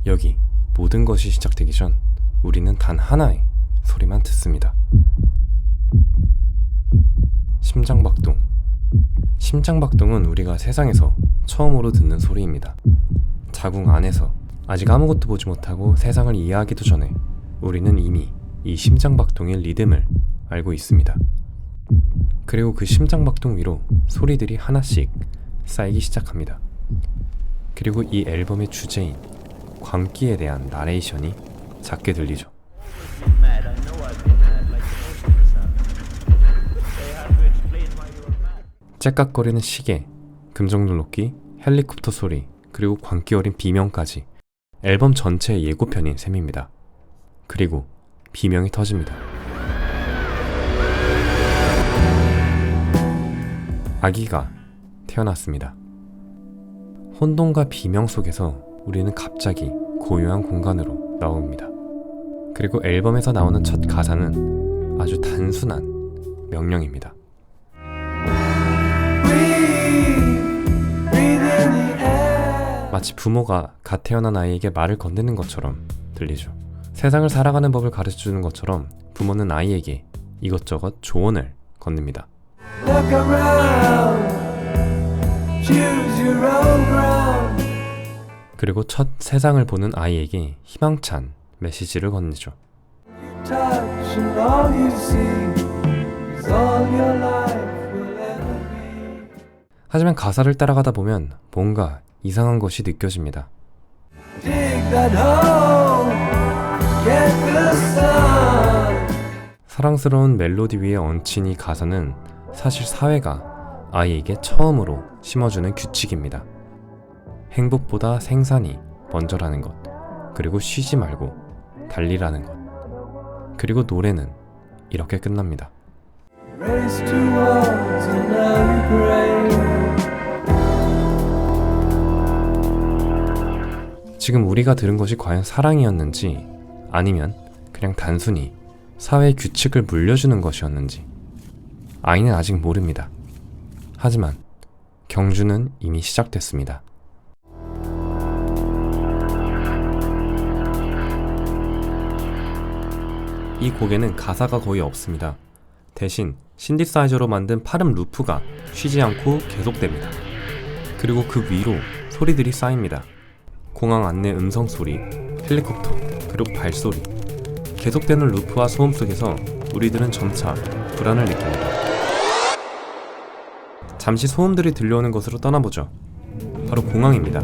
여기 모든 것이 시작되기 전 우리는 단 하나의 소리만 듣습니다. 심장박동. 심장박동은 우리가 세상에서 처음으로 듣는 소리입니다. 자궁 안에서 아직 아무것도 보지 못하고 세상을 이해하기도 전에 우리는 이미 이 심장박동의 리듬을 알고 있습니다. 그리고 그 심장박동 위로 소리들이 하나씩 쌓이기 시작합니다. 그리고 이 앨범의 주제인 광기에 대한 나레이션이 작게 들리죠. 째깍거리는 시계, 금정 눌렀기, 헬리콥터 소리, 그리고 광기 어린 비명까지 앨범 전체의 예고편인 셈입니다. 그리고 비명이 터집니다. 아기가 태어났습니다. 혼돈과 비명 속에서 우리는 갑자기 고요한 공간으로 나옵니다. 그리고 앨범에서 나오는 첫 가사는 아주 단순한 명령입니다. 마치 부모가 갓 태어난 아이에게 말을 건네는 것처럼 들리죠. 세상을 살아가는 법을 가르쳐주는 것처럼 부모는 아이에게 이것저것 조언을 건넵니다. 그리고 첫 세상을 보는 아이에게 희망찬 메시지를 건네죠. 하지만 가사를 따라가다 보면 뭔가 이상한 것이 느껴집니다. 사랑스러운 멜로디 위에 얹힌 이 가사는 사실 사회가 아이에게 처음으로 심어주는 규칙입니다. 행복보다 생산이 먼저라는 것, 그리고 쉬지 말고 달리라는 것. 그리고 노래는 이렇게 끝납니다. 지금 우리가 들은 것이 과연 사랑이었는지 아니면 그냥 단순히 사회의 규칙을 물려주는 것이었는지 아이는 아직 모릅니다. 하지만 경주는 이미 시작됐습니다. 이 곡에는 가사가 거의 없습니다. 대신 신디사이저로 만든 파름 루프가 쉬지 않고 계속됩니다. 그리고 그 위로 소리들이 쌓입니다. 공항 안내 음성 소리, 헬리콥터, 그리고 발소리. 계속되는 루프와 소음 속에서 우리들은 점차 불안을 느낍니다. 잠시 소음들이 들려오는 것으로 떠나보죠. 바로 공항입니다.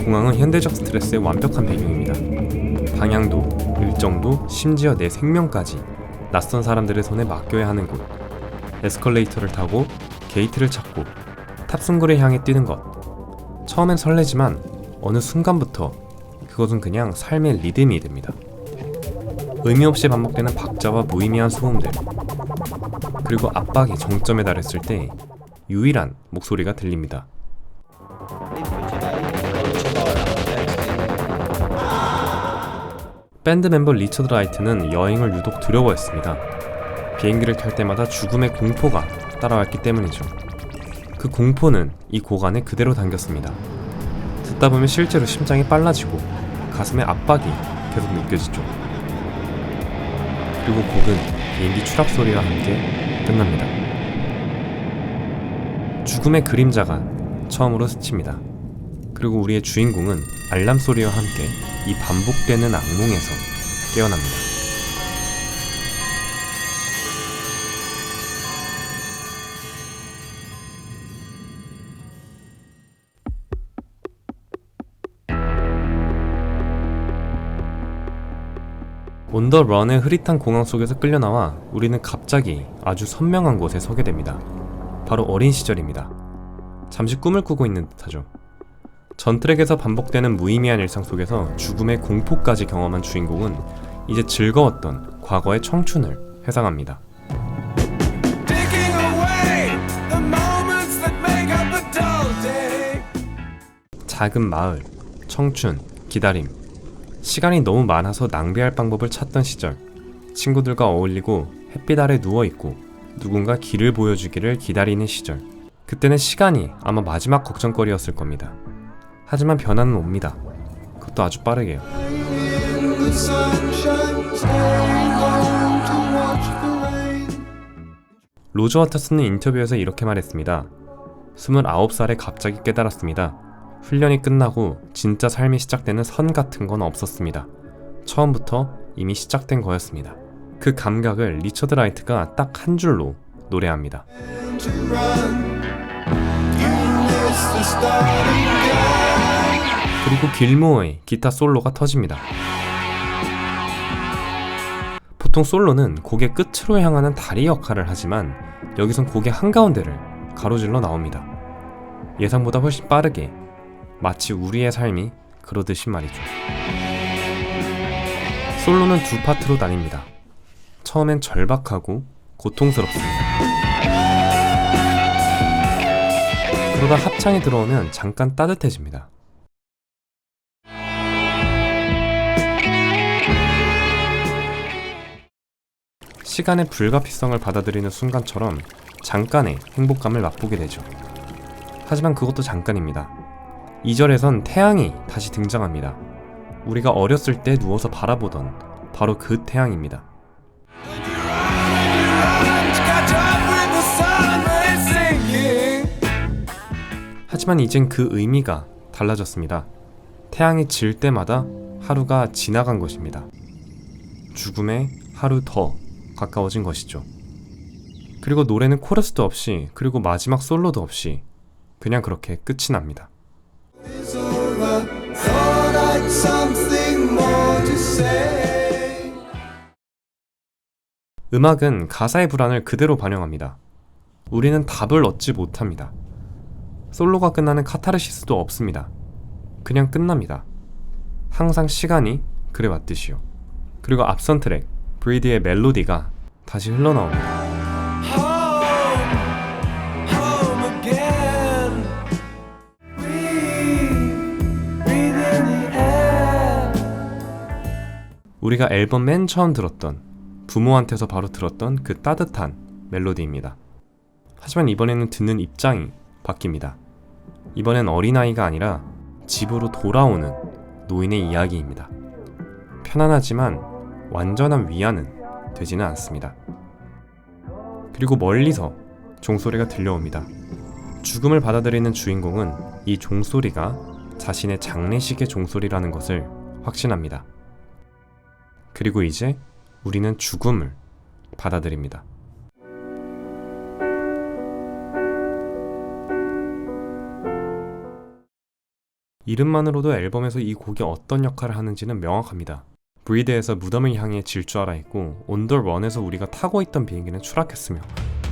공항은 현대적 스트레스의 완벽한 배경입니다. 방향도, 일정도, 심지어 내 생명까지 낯선 사람들의 손에 맡겨야 하는 곳. 에스컬레이터를 타고 게이트를 찾고 탑승구를 향해 뛰는 것. 처음엔 설레지만 어느 순간부터 그것은 그냥 삶의 리듬이 됩니다. 의미 없이 반복되는 박자와 무의미한 소음들, 그리고 압박이 정점에 달했을 때 유일한 목소리가 들립니다. 밴드 멤버 리처드 라이트는 여행을 유독 두려워했습니다. 비행기를 탈 때마다 죽음의 공포가 따라왔기 때문이죠. 그 공포는 이 곡 안에 그대로 담겼습니다. 듣다 보면 실제로 심장이 빨라지고 가슴에 압박이 계속 느껴지죠. 그리고 곡은 비행기 추락 소리와 함께 끝납니다. 죽음의 그림자가 처음으로 스칩니다. 그리고 우리의 주인공은 알람 소리와 함께 이 반복되는 악몽에서 깨어납니다. 온 더 런의 흐릿한 공항 속에서 끌려나와 우리는 갑자기 아주 선명한 곳에 서게 됩니다. 바로 어린 시절입니다. 잠시 꿈을 꾸고 있는 듯하죠. 전 트랙에서 반복되는 무의미한 일상 속에서 죽음의 공포까지 경험한 주인공은 이제 즐거웠던 과거의 청춘을 회상합니다. 작은 마을, 청춘, 기다림. 시간이 너무 많아서 낭비할 방법을 찾던 시절. 친구들과 어울리고 햇빛 아래 누워있고 누군가 길을 보여주기를 기다리는 시절. 그때는 시간이 아마 마지막 걱정거리였을 겁니다. 하지만 변화는 옵니다. 그 그것도 아주 빠르게요. 로저 워터슨은 인터뷰에서 이렇게 말했습니다. 29살에 갑자기 깨달았습니다. 훈련이 끝나고 진짜 삶이 시작되는 선 같은 건 없었습니다. 처음부터 이미 시작된 거였습니다. 그 감각을 리처드 라이트가 딱 한 줄로 노래합니다. 그리고 길모어의 기타 솔로가 터집니다. 보통 솔로는 곡의 끝으로 향하는 다리 역할을 하지만 여기선 곡의 한가운데를 가로질러 나옵니다. 예상보다 훨씬 빠르게, 마치 우리의 삶이 그러듯이 말이죠. 솔로는 두 파트로 나뉩니다. 처음엔 절박하고 고통스럽습니다. 그러다 합창이 들어오면 잠깐 따뜻해집니다. 시간의 불가피성을 받아들이는 순간처럼 잠깐의 행복감을 맛보게 되죠. 하지만 그것도 잠깐입니다. 2절에선 태양이 다시 등장합니다. 우리가 어렸을 때 누워서 바라보던 바로 그 태양입니다. 하지만 이젠 그 의미가 달라졌습니다. 태양이 질 때마다 하루가 지나간 것입니다. 죽음에 하루 더 가까워진 것이죠. 그리고 노래는 코러스도 없이, 그리고 마지막 솔로도 없이 그냥 그렇게 끝이 납니다. 음악은 가사의 불안을 그대로 반영합니다. 우리는 답을 얻지 못합니다. 솔로가 끝나는 카타르시스도 없습니다. 그냥 끝납니다. 항상 시간이 그래왔듯이요. 그리고 앞선 트랙 브리드의 멜로디가 다시 흘러나옵니다. 우리가 앨범 맨 처음 들었던, 부모한테서 바로 들었던 그 따뜻한 멜로디입니다. 하지만 이번에는 듣는 입장이 바뀝니다. 이번엔 어린아이가 아니라 집으로 돌아오는 노인의 이야기입니다. 편안하지만 완전한 위안은 되지는 않습니다. 그리고 멀리서 종소리가 들려옵니다. 죽음을 받아들이는 주인공은 이 종소리가 자신의 장례식의 종소리라는 것을 확신합니다. 그리고 이제 우리는 죽음을 받아들입니다. 이름만으로도 앨범에서 이 곡이 어떤 역할을 하는지는 명확합니다. 브리드에서 무덤을 향해 질주하라 했고, 온 더 런에서 우리가 타고 있던 비행기는 추락했으며,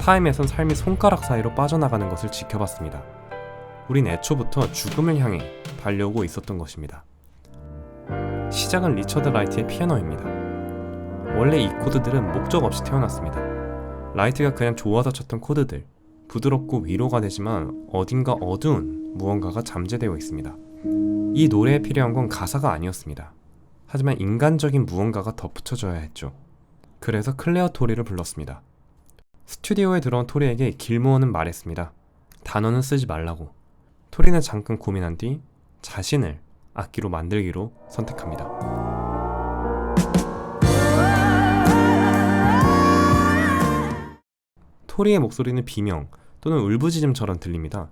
타임에선 삶이 손가락 사이로 빠져나가는 것을 지켜봤습니다. 우린 애초부터 죽음을 향해 달려오고 있었던 것입니다. 시작은 리처드 라이트의 피아노입니다. 원래 이 코드들은 목적 없이 태어났습니다. 라이트가 그냥 좋아서 쳤던 코드들, 부드럽고 위로가 되지만 어딘가 어두운 무언가가 잠재되어 있습니다. 이 노래에 필요한 건 가사가 아니었습니다. 하지만 인간적인 무언가가 덧붙여져야 했죠. 그래서 클레어 토리를 불렀습니다. 스튜디오에 들어온 토리에게 길모어는 말했습니다. 단어는 쓰지 말라고. 토리는 잠깐 고민한 뒤 자신을 악기로 만들기로 선택합니다. 토리의 목소리는 비명 또는 울부짖음처럼 들립니다.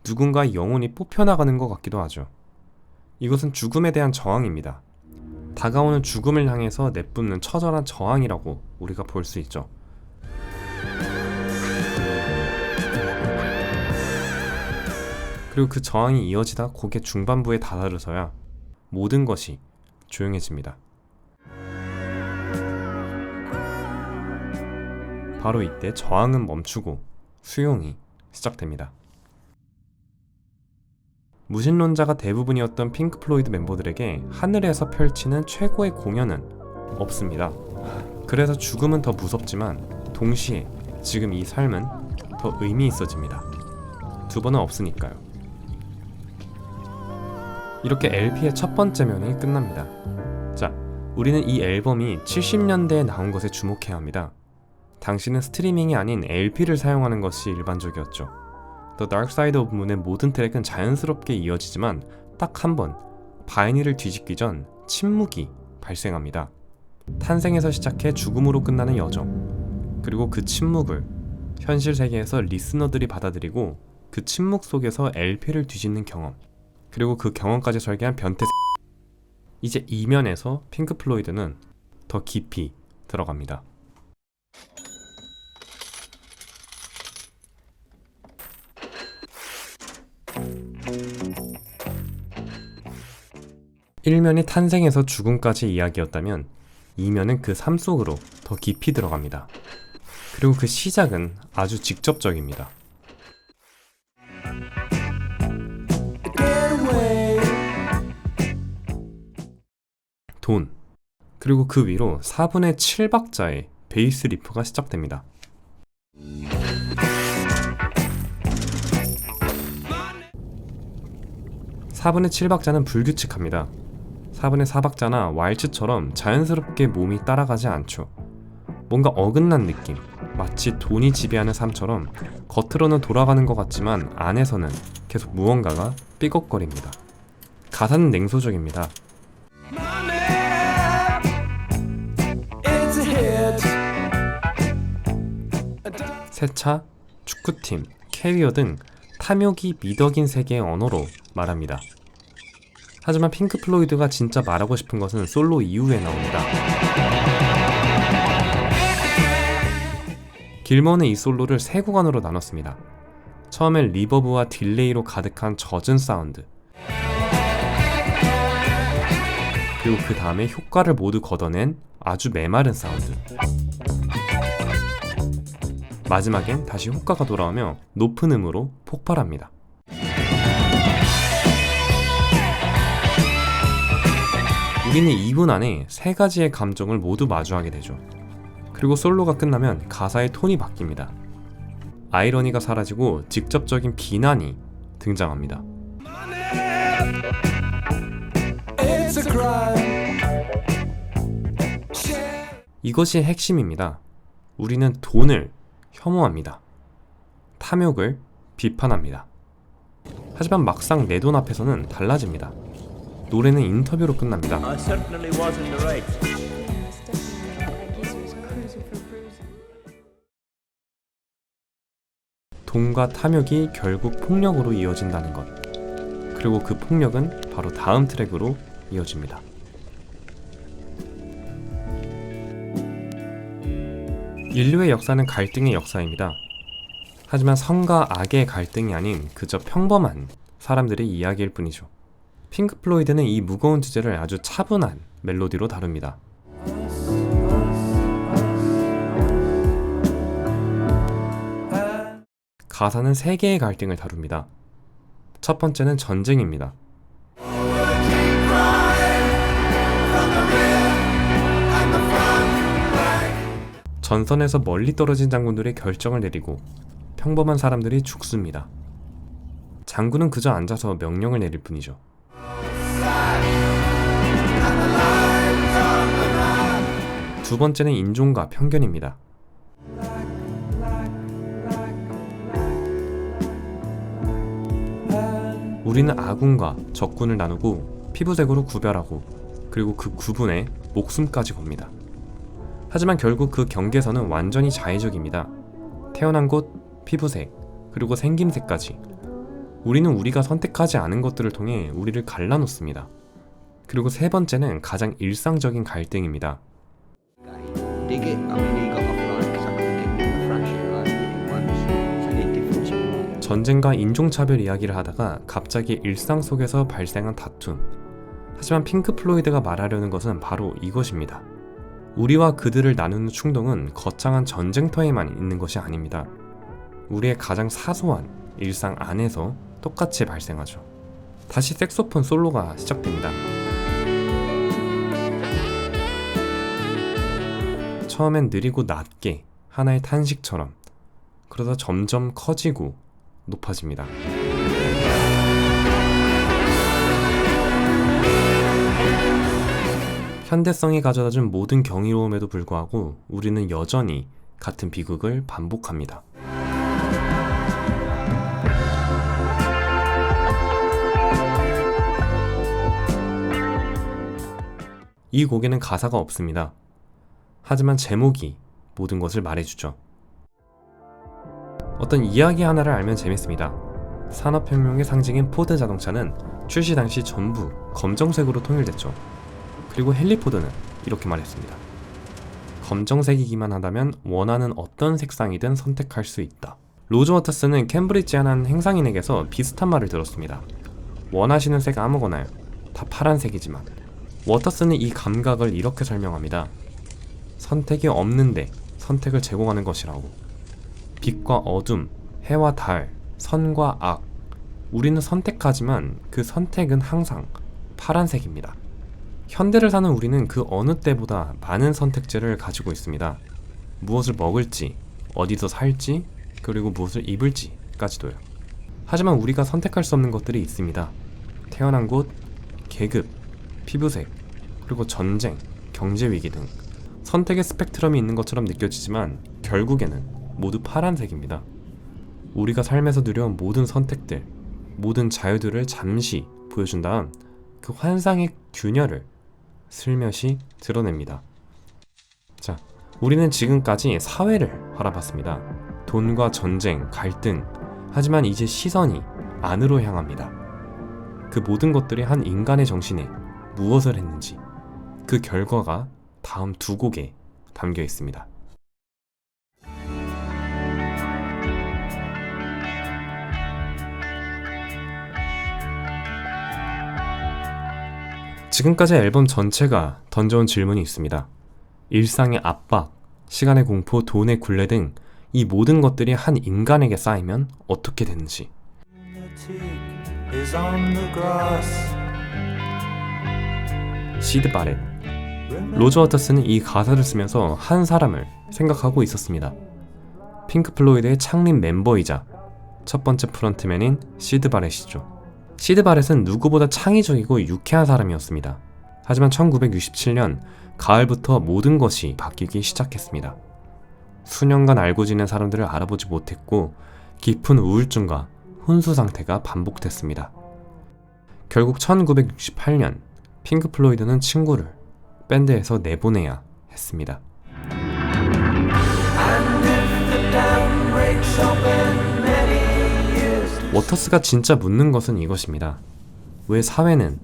누군가의 영혼이 뽑혀나가는 것 같기도 하죠. 이것은 죽음에 대한 저항입니다. 다가오는 죽음을 향해서 내뿜는 처절한 저항이라고 우리가 볼 수 있죠. 그리고 그 저항이 이어지다 곡의 중반부에 다다르서야 모든 것이 조용해집니다. 바로 이때 저항은 멈추고 수용이 시작됩니다. 무신론자가 대부분이었던 핑크 플로이드 멤버들에게 하늘에서 펼치는 최고의 공연은 없습니다. 그래서 죽음은 더 무섭지만 동시에 지금 이 삶은 더 의미 있어집니다. 두 번은 없으니까요. 이렇게 LP의 첫 번째 면이 끝납니다. 자, 우리는 이 앨범이 70년대에 나온 것에 주목해야 합니다. 당시는 스트리밍이 아닌 LP를 사용하는 것이 일반적이었죠. The Dark Side of Moon의 모든 트랙은 자연스럽게 이어지지만 딱 한 번 바이닐을 뒤집기 전 침묵이 발생합니다. 탄생에서 시작해 죽음으로 끝나는 여정, 그리고 그 침묵을 현실 세계에서 리스너들이 받아들이고 그 침묵 속에서 LP를 뒤집는 경험, 그리고 그 경험까지 설계한 변태. 이제 이면에서 핑크 플로이드는 더 깊이 들어갑니다. 일면이 탄생에서 죽음까지 이야기였다면 이면은 그 삶 속으로 더 깊이 들어갑니다. 그리고 그 시작은 아주 직접적입니다. 돈, 그리고 그 위로 4분의 7박자의 베이스 리프가 시작됩니다. (4분의 7박자는) 불규칙합니다. 4분의 4박자나 왈츠처럼 자연스럽게 몸이 따라가지 않죠. 뭔가 어긋난 느낌, 마치 돈이 지배하는 삶처럼 겉으로는 돌아가는 것 같지만 안에서는 계속 무언가가 삐걱거립니다. 가사는 냉소적입니다. 세차, 축구팀, 캐리어 등 탐욕이 미덕인 세계의 언어로 말합니다. 하지만 핑크 플로이드가 진짜 말하고 싶은 것은 솔로 이후에 나옵니다. 길머는 이 솔로를 세 구간으로 나눴습니다. 처음엔 리버브와 딜레이로 가득한 젖은 사운드, 그리고 그 다음에 효과를 모두 걷어낸 아주 메마른 사운드, 마지막엔 다시 효과가 돌아오며 높은 음으로 폭발합니다. 우리는 2분 안에 세 가지의 감정을 모두 마주하게 되죠. 그리고 솔로가 끝나면 가사의 톤이 바뀝니다. 아이러니가 사라지고 직접적인 비난이 등장합니다. 이것이 핵심입니다. 우리는 돈을 혐오합니다. 탐욕을 비판합니다. 하지만 막상 내 돈 앞에서는 달라집니다. 노래는 인터뷰로 끝납니다. 돈과 탐욕이 결국 폭력으로 이어진다는 것, 그리고 그 폭력은 바로 다음 트랙으로 이어집니다. 인류의 역사는 갈등의 역사입니다. 하지만 선과 악의 갈등이 아닌 그저 평범한 사람들의 이야기일 뿐이죠. 핑크 플로이드는 이 무거운 주제를 아주 차분한 멜로디로 다룹니다. 가사는 세 개의 갈등을 다룹니다. 첫 번째는 전쟁입니다. 전선에서 멀리 떨어진 장군들이 결정을 내리고 평범한 사람들이 죽습니다. 장군은 그저 앉아서 명령을 내릴 뿐이죠. 두 번째는 인종과 편견입니다. 우리는 아군과 적군을 나누고 피부색으로 구별하고 그리고 그 구분에 목숨까지 겁니다. 하지만 결국 그 경계선은 완전히 자의적입니다. 태어난 곳, 피부색, 그리고 생김새까지. 우리는 우리가 선택하지 않은 것들을 통해 우리를 갈라놓습니다. 그리고 세 번째는 가장 일상적인 갈등입니다. 전쟁과 인종차별 이야기를 하다가 갑자기 일상 속에서 발생한 다툼. 하지만 핑크 플로이드가 말하려는 것은 바로 이것입니다. 우리와 그들을 나누는 충동은 거창한 전쟁터에만 있는 것이 아닙니다. 우리의 가장 사소한 일상 안에서 똑같이 발생하죠. 다시 색소폰 솔로가 시작됩니다. 처음엔 느리고 낮게 하나의 탄식처럼, 그러다 점점 커지고 높아집니다. 현대성이 가져다준 모든 경이로움에도 불구하고 우리는 여전히 같은 비극을 반복합니다. 이 곡에는 가사가 없습니다. 하지만 제목이 모든 것을 말해주죠. 어떤 이야기 하나를 알면 재밌습니다. 산업혁명의 상징인 포드 자동차는 출시 당시 전부 검정색으로 통일됐죠. 그리고 헨리 포드는 이렇게 말했습니다. 검정색이기만 하다면 원하는 어떤 색상이든 선택할 수 있다. 로즈 워터스는 캠브리지의 한 행상인에게서 비슷한 말을 들었습니다. 원하시는 색 아무거나요. 다 파란색이지만. 워터스는 이 감각을 이렇게 설명합니다. 선택이 없는데 선택을 제공하는 것이라고. 빛과 어둠, 해와 달, 선과 악. 우리는 선택하지만 그 선택은 항상 파란색입니다. 현대를 사는 우리는 그 어느 때보다 많은 선택지를 가지고 있습니다. 무엇을 먹을지, 어디서 살지, 그리고 무엇을 입을지까지도요. 하지만 우리가 선택할 수 없는 것들이 있습니다. 태어난 곳, 계급, 피부색, 그리고 전쟁, 경제위기 등 선택의 스펙트럼이 있는 것처럼 느껴지지만 결국에는 모두 파란색입니다. 우리가 삶에서 누려온 모든 선택들, 모든 자유들을 잠시 보여준 다음 그 환상의 균열을 슬며시 드러냅니다. 자, 우리는 지금까지 사회를 바라봤습니다. 돈과 전쟁, 갈등. 하지만 이제 시선이 안으로 향합니다. 그 모든 것들이 한 인간의 정신에 무엇을 했는지 그 결과가 다음 두 곡에 담겨 있습니다. 지금까지 앨범 전체가 던져온 질문이 있습니다. 일상의 압박, 시간의 공포, 돈의 굴레 등 이 모든 것들이 한 인간에게 쌓이면 어떻게 되는지. 시드 바렛. 로저 워터스는 이 가사를 쓰면서 한 사람을 생각하고 있었습니다. 핑크 플로이드의 창립 멤버이자 첫 번째 프런트맨인 시드 바렛이죠. 시드 바렛은 누구보다 창의적이고 유쾌한 사람이었습니다. 하지만 1967년 가을부터 모든 것이 바뀌기 시작했습니다. 수년간 알고 지낸 사람들을 알아보지 못했고 깊은 우울증과 혼수 상태가 반복됐습니다. 결국 1968년 핑크 플로이드는 친구를 밴드에서 내보내야 했습니다. 워터스가 진짜 묻는 것은 이것입니다. 왜 사회는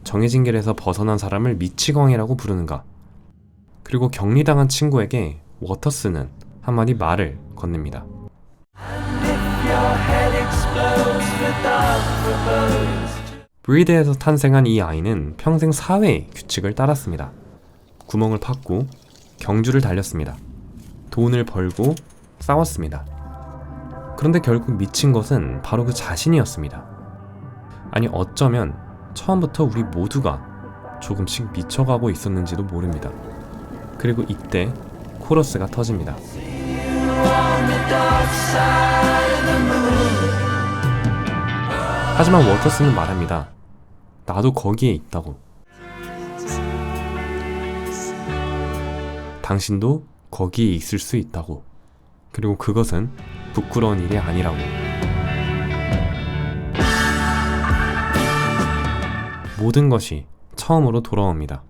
정해진 길에서 벗어난 사람을 미치광이라고 부르는가? 그리고 격리당한 친구에게 워터스는 한마디 말을 건넵니다. 브리드에서 탄생한 이 아이는 평생 사회의 규칙을 따랐습니다. 구멍을 팠고 경주를 달렸습니다. 돈을 벌고 싸웠습니다. 그런데 결국 미친 것은 바로 그 자신이었습니다. 아니, 어쩌면 처음부터 우리 모두가 조금씩 미쳐가고 있었는지도 모릅니다. 그리고 이때 코러스가 터집니다. 하지만 워터스는 말합니다. 나도 거기에 있다고. 당신도 거기에 있을 수 있다고. 그리고 그것은 부끄러운 일이 아니라고. 모든 것이 처음으로 돌아옵니다.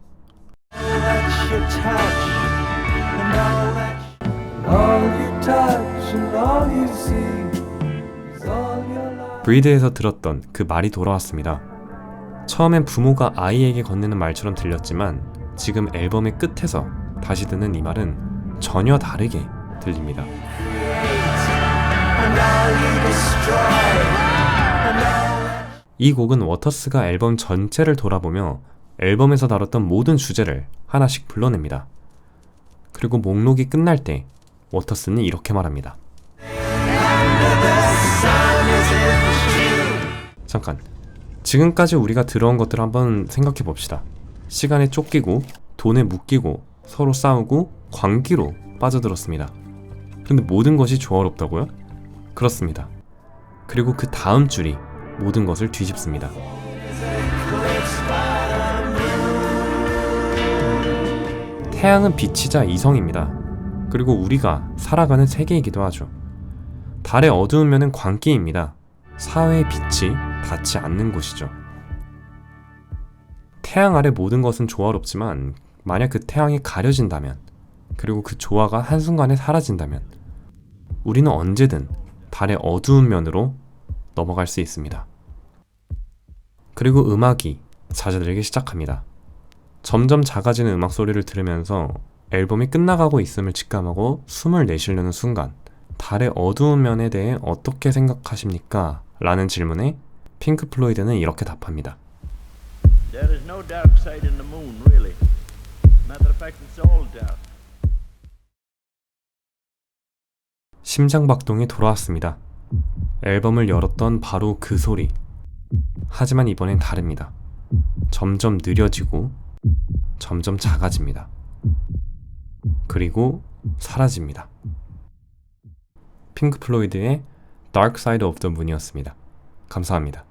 브리드에서 들었던 그 말이 돌아왔습니다. 처음엔 부모가 아이에게 건네는 말처럼 들렸지만 지금 앨범의 끝에서 다시 듣는 이 말은 전혀 다르게 들립니다. 이 곡은 워터스가 앨범 전체를 돌아보며 앨범에서 다뤘던 모든 주제를 하나씩 불러냅니다. 그리고 목록이 끝날 때 워터스는 이렇게 말합니다. 잠깐, 지금까지 우리가 들어온 것들을 한번 생각해 봅시다. 시간에 쫓기고 돈에 묶이고 서로 싸우고 광기로 빠져들었습니다. 그런데 모든 것이 조화롭다고요? 그렇습니다. 그리고 그 다음 줄이 모든 것을 뒤집습니다. 태양은 빛이자 이성입니다. 그리고 우리가 살아가는 세계이기도 하죠. 달의 어두운 면은 광기입니다. 사회의 빛이 닿지 않는 곳이죠. 태양 아래 모든 것은 조화롭지만 만약 그 태양이 가려진다면, 그리고 그 조화가 한순간에 사라진다면 우리는 언제든 달의 어두운 면으로 넘어갈 수 있습니다. 그리고 음악이 잦아들기 시작합니다. 점점 작아지는 음악 소리를 들으면서 앨범이 끝나가고 있음을 직감하고 숨을 내쉬려는 순간, 달의 어두운 면에 대해 어떻게 생각하십니까? 라는 질문에 핑크 플로이드는 이렇게 답합니다. There is no dark side in the moon, really. Matter of fact, it's all dark. 심장박동이 돌아왔습니다. 앨범을 열었던 바로 그 소리. 하지만 이번엔 다릅니다. 점점 느려지고 점점 작아집니다. 그리고 사라집니다. 핑크 플로이드의 Dark Side of the Moon이었습니다. 감사합니다.